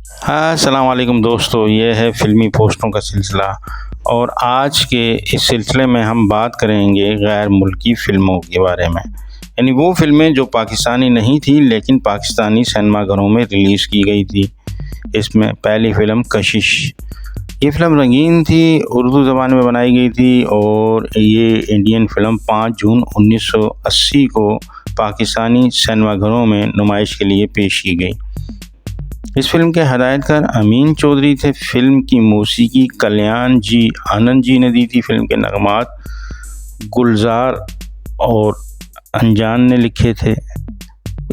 हाँ, अस्सलाम वालेकुम दोस्तों, ये है फ़िल्मी पोस्टों का सिलसिला और आज के इस सिलसिले में हम बात करेंगे गैर मुल्की फ़िल्मों के बारे में। यानी वो फ़िल्में जो पाकिस्तानी नहीं थी लेकिन पाकिस्तानी सिनेमाघरों में रिलीज़ की गई थी। इसमें पहली फ़िल्म कशिश। ये फ़िल्म रंगीन थी, उर्दू ज़बान में बनाई गई थी और ये इंडियन फ़िल्म 5 जून 1980 को पाकिस्तानी सिनेमाघरों में नुमाइश के लिए पेश की गई। इस फिल्म के हदायतकार अमीन चौधरी थे। फिल्म की मौसीकी कल्याण जी आनंद जी ने दी थी। फिल्म के नगमात गुलजार और अनजान ने लिखे थे।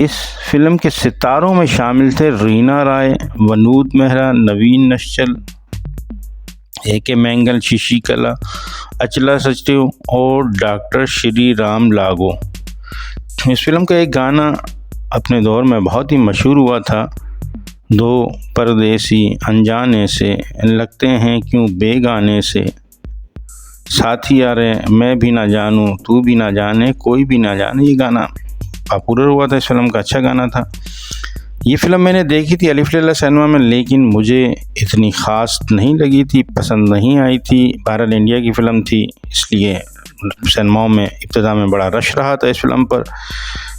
इस फिल्म के सितारों में शामिल थे रीना राय, वनूद मेहरा, नवीन नश्चल, ए.के. मैंगल, शशिकला, अचला सचदेव और डॉक्टर श्री राम लागो। इस फिल्म का एक गाना अपने दौर में बहुत ही मशहूर हुआ था। दो परदेसी अनजाने से लगते हैं क्यों बेगाने से, साथी यारे मैं भी ना जानूं तू भी ना जाने कोई भी ना जाने। ये गाना पॉपुलर हुआ था। इस फिल्म का अच्छा गाना था। ये फिल्म मैंने देखी थी अलिफ लैला सिनेमा में, लेकिन मुझे इतनी ख़ास नहीं लगी थी, पसंद नहीं आई थी। बहरहाल इंडिया की फ़िल्म थी, इसलिए सिनेमाओं में इब्तिदा में बड़ा रश रहा था इस फिल्म पर।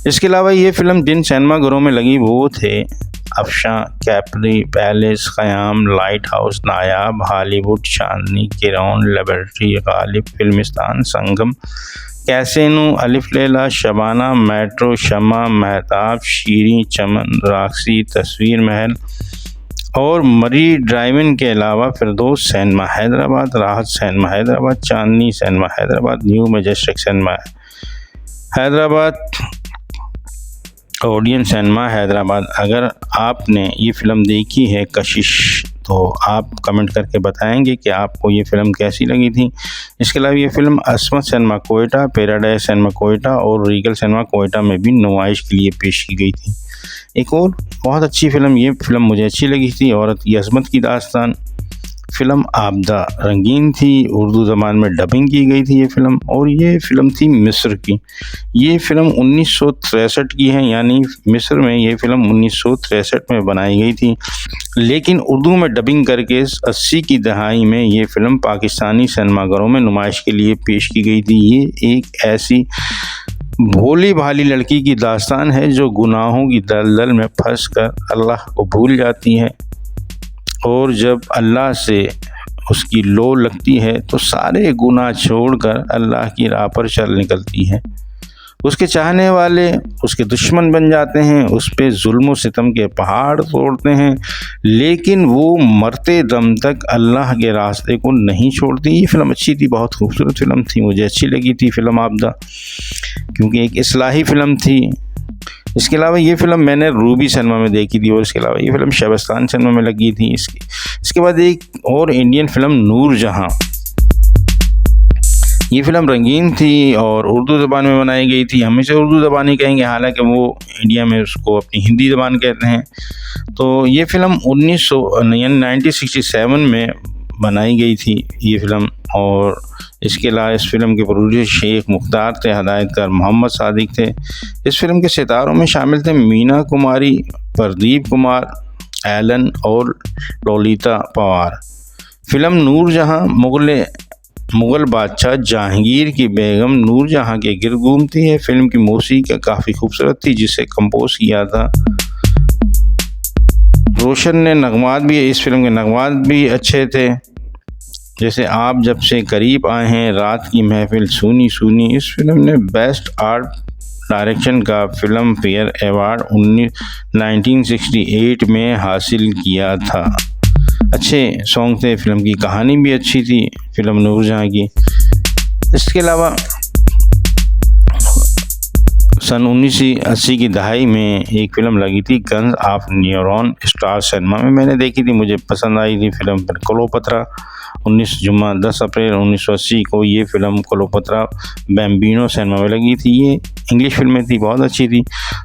इसके अलावा ये फ़िल्म जिन सिनेमाघरों में लगी वो थे Afshan, Capri, Palace, Qayam, Light House, Nayab, Hollywood, Chandni, किरौन, Liberty, Ghalib, Filmistan, Sangam, Casino, Alif Laila, Shabana, Metro, Shama, Mahtab, Shirin, Chaman, Roxy, Tasveer Mahal और मरी ड्राइव-इन के अलावा फिरदौस Cinema Hyderabad, Rahat Cinema Hyderabad, Chandni Cinema Hyderabad, New Majestic Cinema Hyderabad, Odeon Cinema Hyderabad. अगर आपने ये फ़िल्म देखी है कशिश तो आप कमेंट करके बताएंगे कि आपको ये फ़िल्म कैसी लगी थी। इसके अलावा ये film Asmat Cinema Quetta, Paradise Cinema Quetta और रीगल सिनेमा कोयटा में भी नुमाइश के लिए पेश की गई थी। एक और बहुत अच्छी फ़िल्म, ये फ़िल्म मुझे अच्छी लगी थी, औरत की अज़मत की दास्तान। फ़िल्म आपदा रंगीन थी, उर्दू ज़बान में डबिंग की गई थी ये फ़िल्म, और ये फ़िल्म थी मिस्र की। ये फ़िल्म 1963 की है, यानी मिस्र में ये फ़िल्म 1963 में बनाई गई थी, लेकिन उर्दू में डबिंग करके 80 की दहाई में ये फ़िल्म पाकिस्तानी सिनेमाघरों में नुमाइश के लिए पेश की गई थी। ये एक ऐसी भोली भाली लड़की की दास्तान है जो गुनाहों की दलदल में फंस कर अल्लाह को भूल जाती है, और जब अल्लाह से उसकी लो लगती है तो सारे गुनाह छोड़कर अल्लाह की राह पर चल निकलती है। उसके चाहने वाले उसके दुश्मन बन जाते हैं, उस पे जुल्म और सितम के पहाड़ तोड़ते हैं, लेकिन वो मरते दम तक अल्लाह के रास्ते को नहीं छोड़ती। ये फ़िल्म अच्छी थी, बहुत खूबसूरत फ़िल्म थी, मुझे अच्छी लगी थी फ़िल्म आपदा, क्योंकि एक इस्लाही फ़िल्म थी। इसके अलावा ये फ़िल्म मैंने रूबी सिनेमा में देखी थी, और इसके अलावा ये फ़िल्म शबस्तान सिनेमा में लगी थी। इसके बाद एक और इंडियन फ़िल्म नूरजहां। ये फ़िल्म रंगीन थी और उर्दू ज़बान में बनाई गई थी। हम इसे उर्दू ज़बान ही कहेंगे, हालांकि वो इंडिया में उसको अपनी हिंदी ज़बान कहते हैं। तो ये फ़िल्म 1967 में बनाई गई थी ये फ़िल्म, और इसके अलावा इस फिल्म के प्रोड्यूसर शेख मुख्तार थे, हदायतकार मोहम्मद सादिक थे। इस फिल्म के सितारों में शामिल थे मीना कुमारी, प्रदीप कुमार, एलन और लोलिता पवार। फिल्म नूरजहां मुग़ल बादशाह जहांगीर की बेगम नूरजहां के गिर्द घूमती है। फिल्म की मौसीकी काफ़ी खूबसूरत थी, जिसे कंपोज किया था रोशन ने। नगमात भी, इस फिल्म के नगमात भी अच्छे थे, जैसे आप जब से करीब आए हैं, रात की महफिल, सूनी सूनी। इस फिल्म ने बेस्ट आर्ट डायरेक्शन का फिल्म फेयर अवार्ड 1968 में हासिल किया था। अच्छे सॉन्ग थे, फिल्म की कहानी भी अच्छी थी फिल्म नूरजहां की। इसके अलावा सन 1980 की दहाई में एक फ़िल्म लगी थी guns of neuron, star cinema में मैंने देखी थी, मुझे पसंद आई थी फिल्म। पर क्लोपत्रा 10 अप्रैल 1980 को ये फ़िल्म क्लोपत्रा बैम्बिनो सिनेमा में लगी थी। ये इंग्लिश फिल्म थी, बहुत अच्छी थी।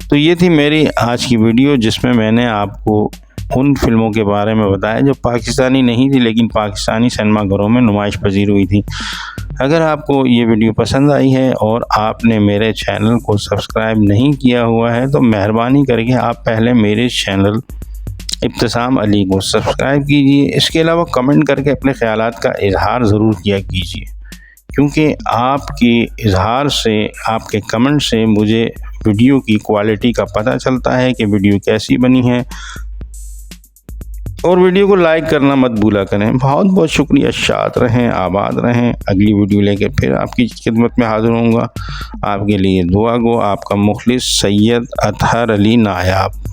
तो ये थी मेरी आज की वीडियो, जिसमें मैंने आपको उन फिल्मों के बारे में बताया जो पाकिस्तानी नहीं थी लेकिन पाकिस्तानी सिनेमाघरों में नुमाइश पजीर हुई थी। अगर आपको ये वीडियो पसंद आई है और आपने मेरे चैनल को सब्सक्राइब नहीं किया हुआ है तो मेहरबानी करके आप पहले मेरे चैनल इब्तिसाम अली को सब्सक्राइब कीजिए। इसके अलावा कमेंट करके अपने ख़यालात का इजहार ज़रूर किया कीजिए, क्योंकि आपके इजहार से, आपके कमेंट से मुझे वीडियो की क्वालिटी का पता चलता है कि वीडियो कैसी बनी है। और वीडियो को लाइक करना मत भूला करें। बहुत बहुत शुक्रिया। शाद रहें, आबाद रहें। अगली वीडियो लेके फिर आपकी खिदमत में हाज़िर होऊंगा। आपके लिए दुआ गो आपका मुखलिस सैयद अतहर अली नायाब।